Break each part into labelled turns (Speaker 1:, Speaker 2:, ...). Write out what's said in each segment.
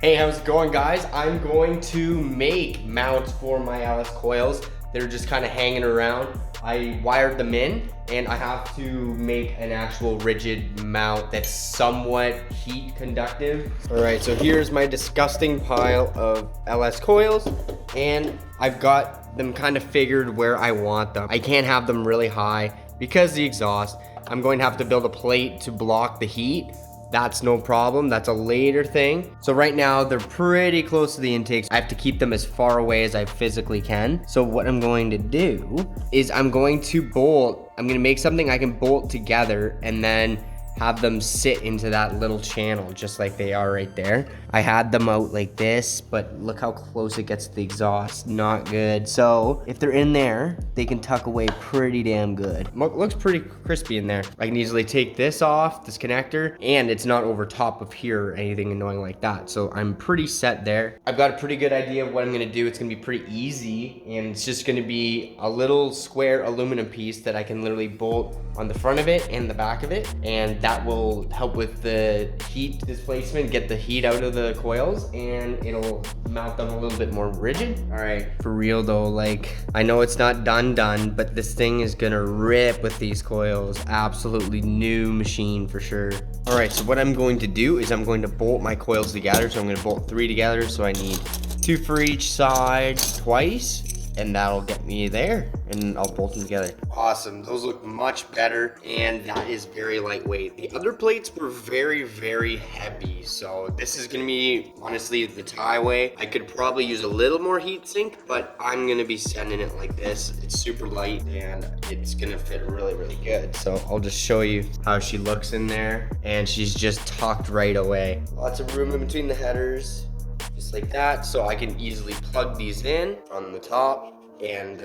Speaker 1: Hey, how's it going, guys? I'm going to make mounts for my LS coils. They're just kind of hanging around. I wired them in and I have to make an actual rigid mount that's somewhat heat conductive. All right, so here's my disgusting pile of LS coils and I've got them kind of figured where I want them. I can't have them really high because the exhaust. I'm going to have to build a plate to block the heat. That's no problem, that's a later thing. So right now, they're pretty close to the intakes. I have to keep them as far away as I physically can. So what I'm going to do is I'm going to make something I can bolt together and then have them sit into that little channel just like they are right there. I had them out like this, but look how close it gets to the exhaust. Not good. So if they're in there, they can tuck away pretty damn good. Looks pretty crispy in there. I can easily take this off, this connector, and it's not over top of here or anything annoying like that. So I'm pretty set there. I've got a pretty good idea of what I'm gonna do. It's gonna be pretty easy, and it's just gonna be a little square aluminum piece that I can literally bolt on the front of it and the back of it, and that will help with the heat displacement, get the heat out of the coils, and it'll mount them a little bit more rigid. All right, for real though, like, I know it's not done, but this thing is gonna rip with these coils. Absolutely new machine for sure. All right, so what I'm going to do is I'm going to bolt my coils together. So I'm gonna bolt 3 together. So I need 2 for each side twice, and that'll get me there, and I'll bolt them together. Awesome, those look much better, and that is very lightweight. The other plates were very, very heavy, so this is gonna be, honestly, the tie way. I could probably use a little more heat sink, but I'm gonna be sending it like this. It's super light, and it's gonna fit really, really good. So I'll just show you how she looks in there, and she's just tucked right away. Lots of room in between the headers. Just like that, so I can easily plug these in on the top and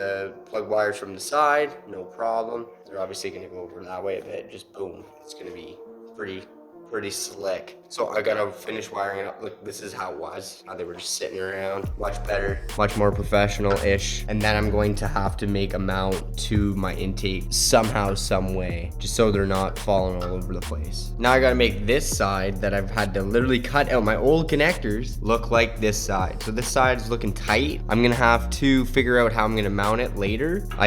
Speaker 1: plug wires from the side, no problem. They're obviously gonna go over that way a bit, just boom. It's gonna be pretty slick. So I gotta finish wiring it up. Look, this is how it was. How they were just sitting around. Much better, much more professional-ish. And then I'm going to have to make a mount to my intake somehow, some way, just so they're not falling all over the place. Now I gotta make this side that I've had to literally cut out my old connectors look like this side. So this side is looking tight. I'm gonna have to figure out how I'm gonna mount it later. I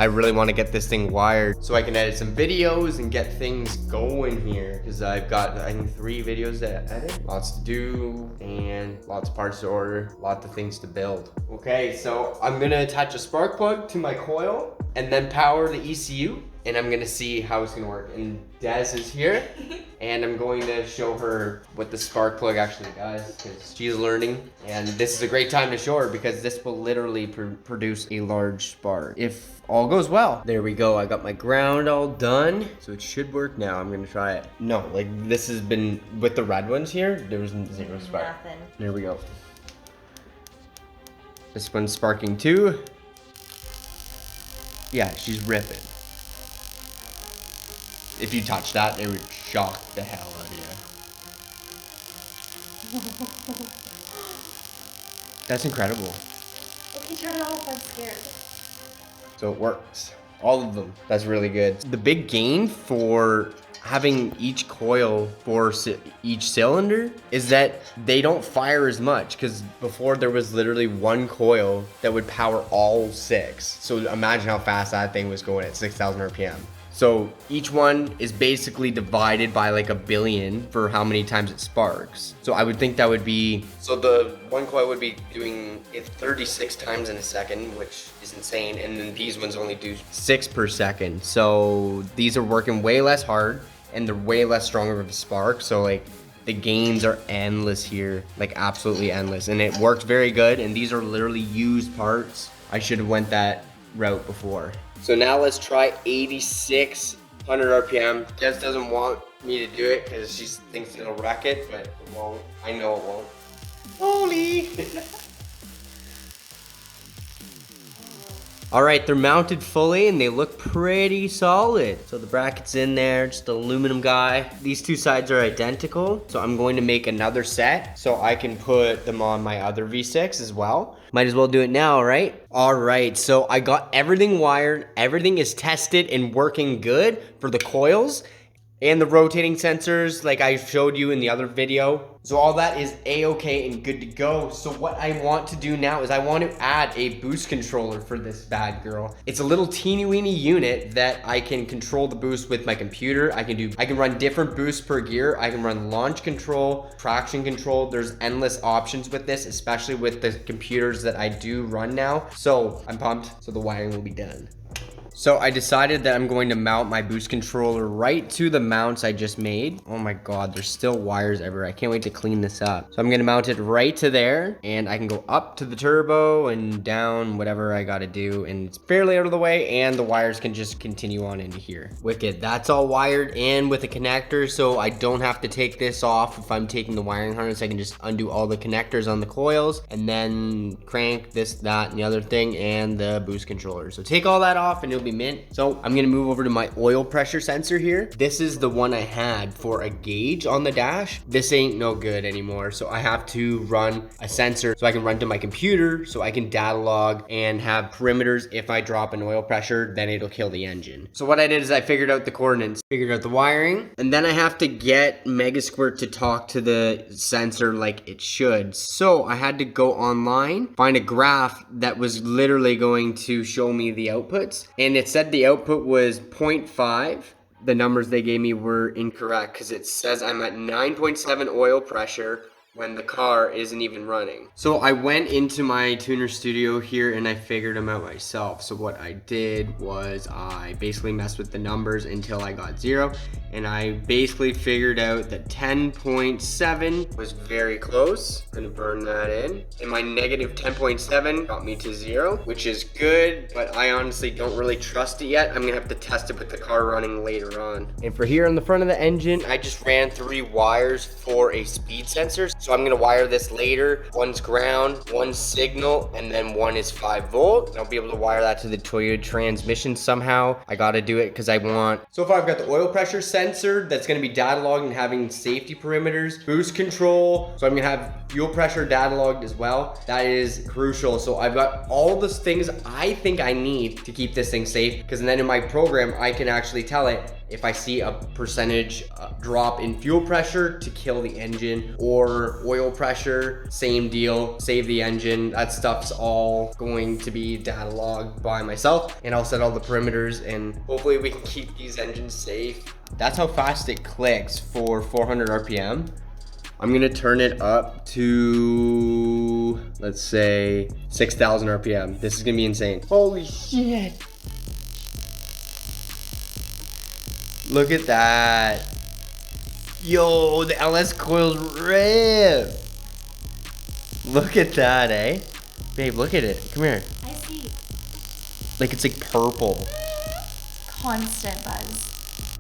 Speaker 1: really wanna get this thing wired so I can edit some videos and get things going here, because I've got, I think, 3 videos to edit, lots to do, and lots of parts to order, lots of things to build. Okay, so I'm gonna attach a spark plug to my coil and then power the ECU, and I'm gonna see how it's gonna work. And Des is here, and I'm going to show her what the spark plug actually does, because she's learning, and this is a great time to show her because this will literally produce a large spark if all goes well. There we go, I got my ground all done, so it should work now. I'm gonna try it. No, like, this has been, with the red ones here, there was 0 spark.
Speaker 2: Nothing.
Speaker 1: There we go. This one's sparking too. Yeah, she's ripping. If you touch that, it would shock the hell out of you. That's incredible.
Speaker 2: Okay, turn it off, I'm scared.
Speaker 1: So it works. All of them. That's really good. The big gain for having each coil for each cylinder is that they don't fire as much, because before there was literally 1 coil that would power all 6. So imagine how fast that thing was going at 6,000 RPM. So each one is basically divided by like 1 billion for how many times it sparks. So I would think that would be, so the 1 coil would be doing it 36 times in a second, which is insane. And then these ones only do 6 per second. So these are working way less hard and they're way less stronger of a spark. So like the gains are endless here, like absolutely endless. And it works very good. And these are literally used parts. I should have went that route before. So now let's try 8,600 RPM. Des doesn't want me to do it because she thinks it'll wreck it, but it won't. I know it won't. Holy! All right, they're mounted fully and they look pretty solid. So the bracket's in there, just an aluminum guy. These 2 sides are identical. So I'm going to make another set so I can put them on my other V6 as well. Might as well do it now, right? All right, so I got everything wired. Everything is tested and working good for the coils. and the rotating sensors like I showed you in the other video. So all that is a-okay and good to go. So what I want to do now is I want to add a boost controller for this bad girl. It's a little teeny weeny unit that I can control the boost with my computer. I can run different boosts per gear. I can run launch control, traction control. There's endless options with this, especially with the computers that I do run now. So I'm pumped. So the wiring will be done. So I decided that I'm going to mount my boost controller right to the mounts I just made. Oh my God, there's still wires everywhere. I can't wait to clean this up. So I'm gonna mount it right to there, and I can go up to the turbo and down, whatever I gotta do. And it's fairly out of the way, and the wires can just continue on into here. Wicked, that's all wired in with a connector, so I don't have to take this off. If I'm taking the wiring harness, I can just undo all the connectors on the coils, and then crank this, that, and the other thing, and the boost controller. So take all that off, and it'll be mint. So I'm gonna move over to my oil pressure sensor here. This is the one I had for a gauge on the dash. This ain't no good anymore. So I have to run a sensor so I can run to my computer so I can data log and have perimeters. If I drop an oil pressure, then it'll kill the engine. So what I did is I figured out the coordinates, figured out the wiring, and then I have to get Megasquirt to talk to the sensor like it should. So I had to go online, find a graph that was literally going to show me the outputs, and it said the output was 0.5. The numbers they gave me were incorrect because it says I'm at 9.7 oil pressure when the car isn't even running. So I went into my tuner studio here and I figured them out myself. So what I did was I basically messed with the numbers until I got 0, and I basically figured out that 10.7 was very close. I'm gonna burn that in. And my negative 10.7 got me to 0, which is good, but I honestly don't really trust it yet. I'm gonna have to test it with the car running later on. And for here on the front of the engine, I just ran 3 wires for a speed sensor. So I'm gonna wire this later. One's ground, one's signal, and then one is 5 volt. And I'll be able to wire that to the Toyota transmission somehow. I gotta do it because I want. So far I've got the oil pressure sensor that's gonna be data logged and having safety perimeters, boost control. So I'm gonna have fuel pressure data logged as well. That is crucial. So I've got all those things I think I need to keep this thing safe, because then in my program, I can actually tell it if I see a percentage drop in fuel pressure to kill the engine, or oil pressure, same deal, save the engine. That stuff's all going to be data logged by myself, and I'll set all the perimeters, and hopefully we can keep these engines safe. That's how fast it clicks for 400 RPM. I'm gonna turn it up to, let's say, 6,000 RPM. This is gonna be insane. Holy shit. Look at that. Yo, the LS coils rip. Look at that, eh? Babe, look at it. Come here.
Speaker 2: I see.
Speaker 1: Like, it's like purple.
Speaker 2: Constant buzz.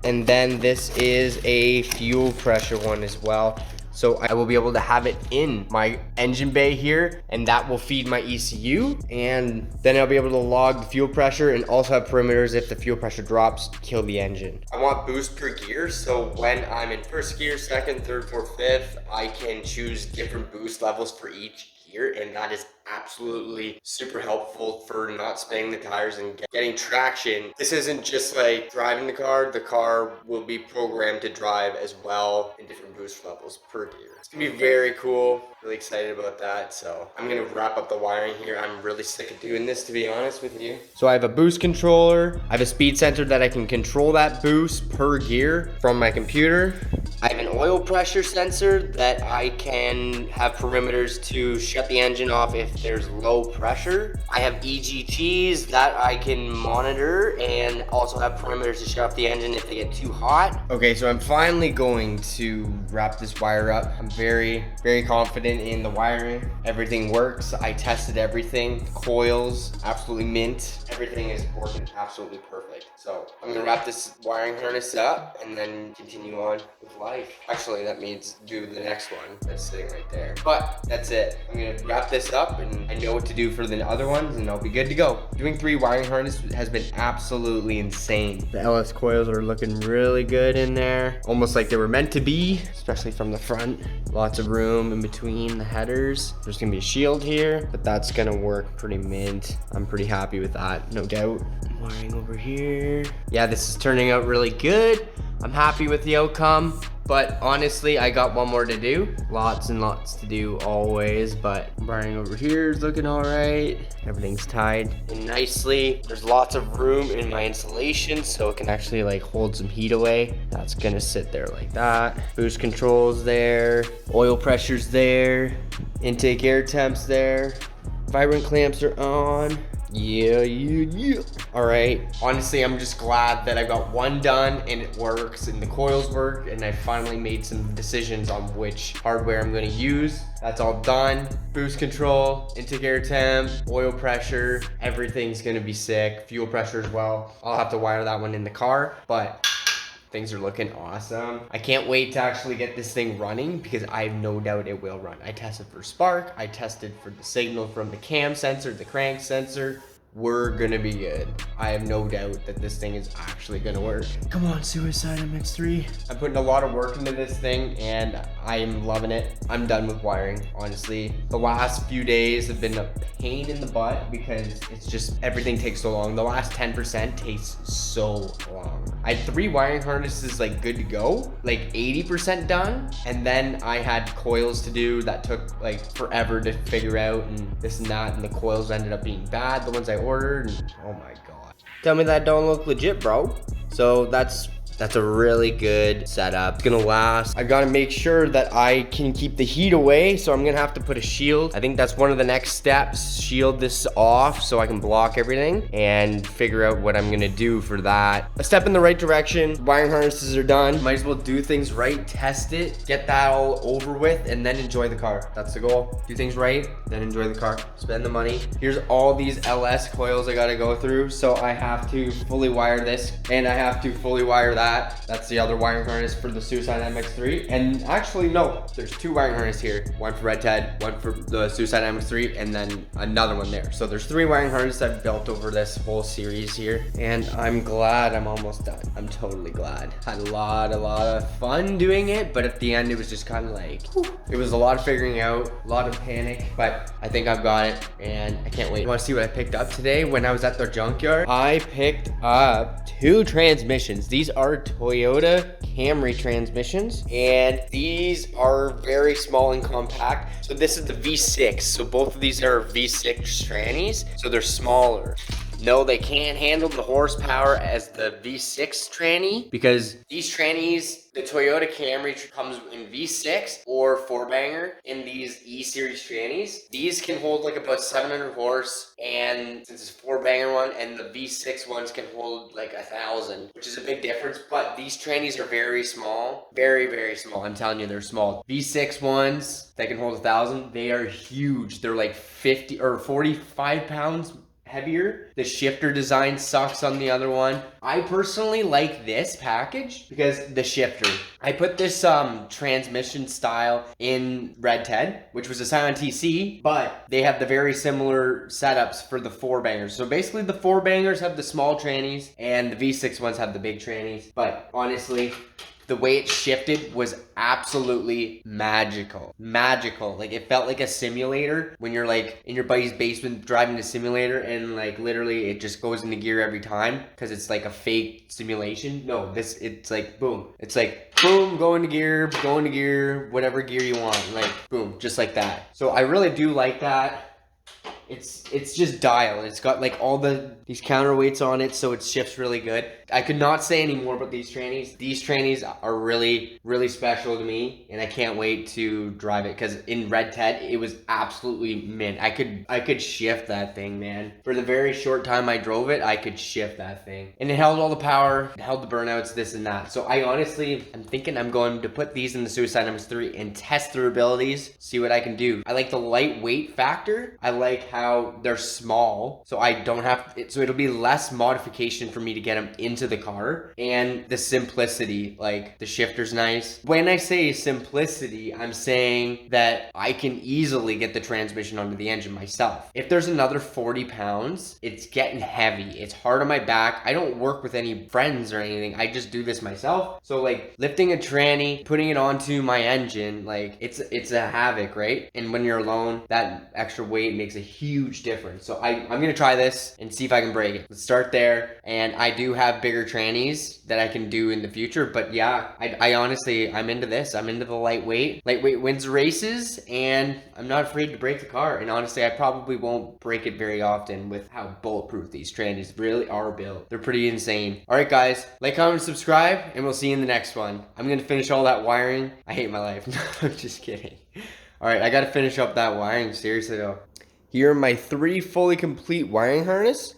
Speaker 1: And then this is a fuel pressure one as well. So I will be able to have it in my engine bay here, and that will feed my ECU. And then I'll be able to log the fuel pressure and also have perimeters if the fuel pressure drops, kill the engine. I want boost per gear, so when I'm in first gear, second, third, fourth, fifth, I can choose different boost levels for each gear, and that is absolutely super helpful for not spinning the tires and getting traction. This isn't just like driving the car will be programmed to drive as well in different boost levels per gear. It's gonna be very cool. Really excited about that. So I'm gonna wrap up the wiring here. I'm really sick of doing this, to be honest with you. So I have a boost controller. I have a speed sensor that I can control that boost per gear from my computer. I have an oil pressure sensor that I can have perimeters to shut the engine off if there's low pressure. I have EGTs that I can monitor and also have perimeters to shut off the engine if they get too hot. Okay, so I'm finally going to wrap this wire up. I'm very, very confident in the wiring. Everything works. I tested everything. Coils, absolutely mint. Everything is working absolutely perfect. So I'm gonna wrap this wiring harness up and then continue on with life. Actually, that means do the next one that's sitting right there. But that's it. I'm gonna wrap this up, and I know what to do for the other ones, and I'll be good to go. Doing 3 wiring harness has been absolutely insane. The LS coils are looking really good in there. Almost like they were meant to be, especially from the front. Lots of room in between the headers. There's gonna be a shield here, but that's gonna work pretty mint. I'm pretty happy with that, no doubt. Wiring over here. Yeah, this is turning out really good. I'm happy with the outcome, but honestly, I got one more to do. Lots and lots to do always, but wiring over here is looking all right. Everything's tied in nicely. There's lots of room in my insulation, so it can actually like hold some heat away. That's gonna sit there like that. Boost controls there, oil pressure's there, intake air temps there. Vibrant clamps are on. Yeah. All right. Honestly, I'm just glad that I got one done and it works and the coils work, and I finally made some decisions on which hardware I'm gonna use. That's all done. Boost control, intake air temp, oil pressure, everything's gonna be sick. Fuel pressure as well. I'll have to wire that one in the car, but things are looking awesome. I can't wait to actually get this thing running because I have no doubt it will run. I tested for spark, I tested for the signal from the cam sensor, the crank sensor. We're gonna be good. I have no doubt that this thing is actually gonna work. Come on, Suicide MX3. I'm putting a lot of work into this thing and I'm loving it. I'm done with wiring, honestly. The last few days have been a pain in the butt because it's just, everything takes so long. The last 10% takes so long. I had 3 wiring harnesses like good to go, like 80% done. And then I had coils to do that took like forever to figure out and this and that. And the coils ended up being bad, the ones I ordered, and oh my god. Tell me that don't look legit, bro. So that's a really good setup. It's gonna last. I gotta make sure that I can keep the heat away, so I'm gonna have to put a shield. I think that's one of the next steps. Shield this off so I can block everything and figure out what I'm gonna do for that. A step in the right direction. Wiring harnesses are done. Might as well do things right, test it, get that all over with, and then enjoy the car. That's the goal. Do things right, then enjoy the car. Spend the money. Here's all these LS coils I gotta go through. So I have to fully wire this, and I have to fully wire that. That's the other wiring harness for the Suicide MX3. And actually, no, there's 2 wiring harnesses here. One for Red Ted, one for the Suicide MX3, and then another one there. So there's 3 wiring harnesses I've built over this whole series here. And I'm glad I'm almost done. I'm totally glad. Had a lot of fun doing it, but at the end, it was just kind of like, whew. It was a lot of figuring out, a lot of panic, but I think I've got it, and I can't wait. You wanna see what I picked up today when I was at their junkyard? I picked up 2 transmissions. These are Toyota Camry transmissions, and these are very small and compact. So this is the V6. So both of these are V6 trannies, so they're smaller. No, they can't handle the horsepower as the V6 tranny because these trannies, the Toyota Camry comes in V6 or 4-banger in these E-Series trannies. These can hold like about 700 horse, and since it's a 4-banger one, and the V6 ones can hold like 1,000, which is a big difference. But these trannies are very small, very small. I'm telling you, they're small. V6 ones that can hold 1,000, they are huge. They're like 50 or 45 pounds heavier. The shifter design sucks on the other one. I personally like this package because the shifter. I put this transmission style in Red Ted, which was a Scion TC, but they have the very similar setups for the 4-bangers. So basically the 4-bangers have the small trannies and the V6 ones have the big trannies. But honestly, the way it shifted was absolutely magical. Like it felt like a simulator when you're like in your buddy's basement driving a simulator, and like literally it just goes into gear every time because it's like a fake simulation. No, it's like boom. It's like boom, go into gear, whatever gear you want. Like boom, just like that. So I really do like that. It's just dialed. It's got like all these counterweights on it, so it shifts really good. I could not say any more about these trannies. These trannies are really special to me, and I can't wait to drive it because in Red Ted it was absolutely mint. I could shift that thing, man. For the very short time I drove it, I could shift that thing, and it held all the power, it held the burnouts, this and that. So I'm thinking I'm going to put these in the Suicide MX3 and test their abilities, see what I can do. I like the lightweight factor. I like how they're small, so I don't have so it'll be less modification for me to get them into the car, and the simplicity, like the shifter's nice. When I say simplicity, I'm saying that I can easily get the transmission onto the engine myself. If there's another 40 pounds, it's getting heavy. It's hard on my back. I don't work with any friends or anything. I just do this myself. So like lifting a tranny, putting it onto my engine, like it's a havoc, right? And when you're alone, that extra weight makes a huge huge difference. So I'm gonna try this and see if I can break it. Let's start there. And I do have bigger trannies that I can do in the future, but yeah, I honestly, I'm into this. I'm into the lightweight. Lightweight wins races, and I'm not afraid to break the car. And honestly, I probably won't break it very often with how bulletproof these trannies really are built. They're pretty insane. All right, guys, like, comment, subscribe, and we'll see you in the next one. I'm gonna finish all that wiring. I hate my life. No, I'm just kidding. All right, I gotta finish up that wiring, seriously though. Here are my 3 fully complete wiring harness.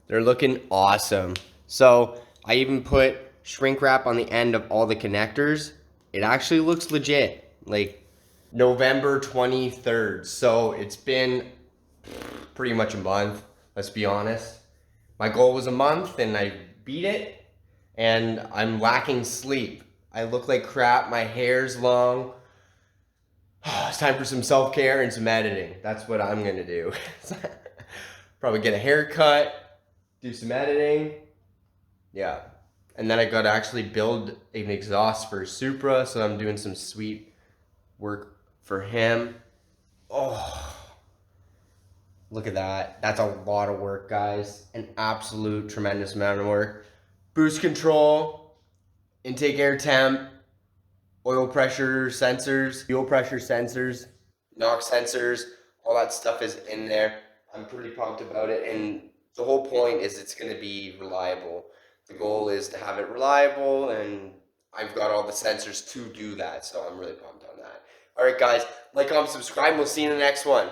Speaker 1: They're looking awesome. So I even put shrink wrap on the end of all the connectors. It actually looks legit, like November 23rd. So it's been pretty much a month, let's be honest. My goal was a month and I beat it, and I'm lacking sleep. I look like crap, my hair's long. It's time for some self-care and some editing. That's what I'm gonna do. Probably get a haircut, do some editing. Yeah. And then I gotta actually build an exhaust for Supra, so I'm doing some sweet work for him. Oh, look at that. That's a lot of work, guys. An absolute tremendous amount of work. Boost control, intake air temp, oil pressure sensors, fuel pressure sensors, NOx sensors, all that stuff is in there. I'm pretty pumped about it, and the whole point is it's going to be reliable. The goal is to have it reliable, and I've got all the sensors to do that, so I'm really pumped on that. All right, guys, like, comment, subscribe, and we'll see you in the next one.